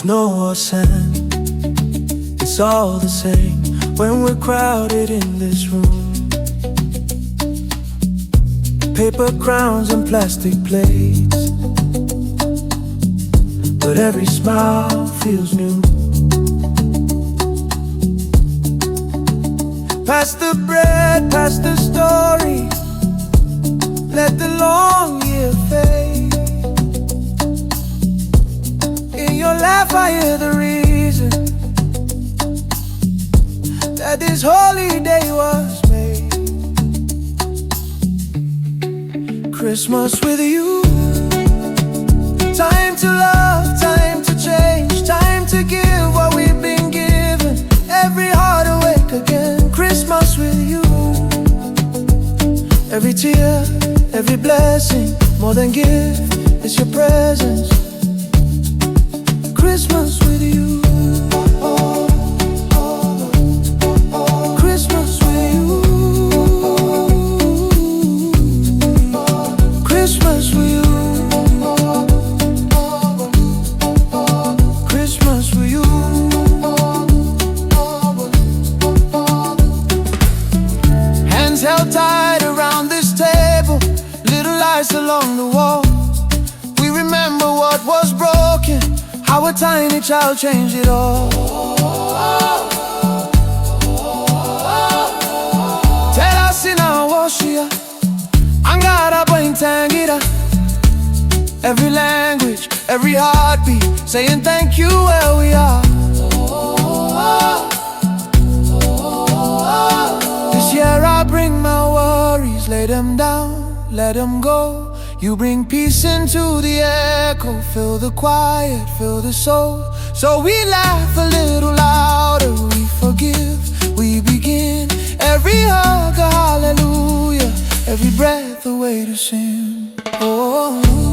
Snow or sand, it's all the same when we're crowded in this room. Paper crowns and plastic plates, but every smile feels new. Pass the bread, pass the story, let the long year fade. In your laugh I hear the reason that this holy day was made. Christmas with you, time to love, time to change, time to give what we've been given, every heart awake again. Christmas with you, every tear, every blessing, more than gift, it's your presence. Christmas with you, Christmas with you, Christmas with you, Christmas with you. Hands held tight around this table, little lights along the wall. We remember what was broken, how a tiny child changed it all. Tell us in our washia, angara pointangira. Every language, every heartbeat, saying thank you where we are. This year I bring my worries, lay them down, let them go. You bring peace into the echo, fill the quiet, fill the soul. So we laugh a little louder, we forgive, we begin. Every hug a hallelujah, every breath a way to sing. Oh.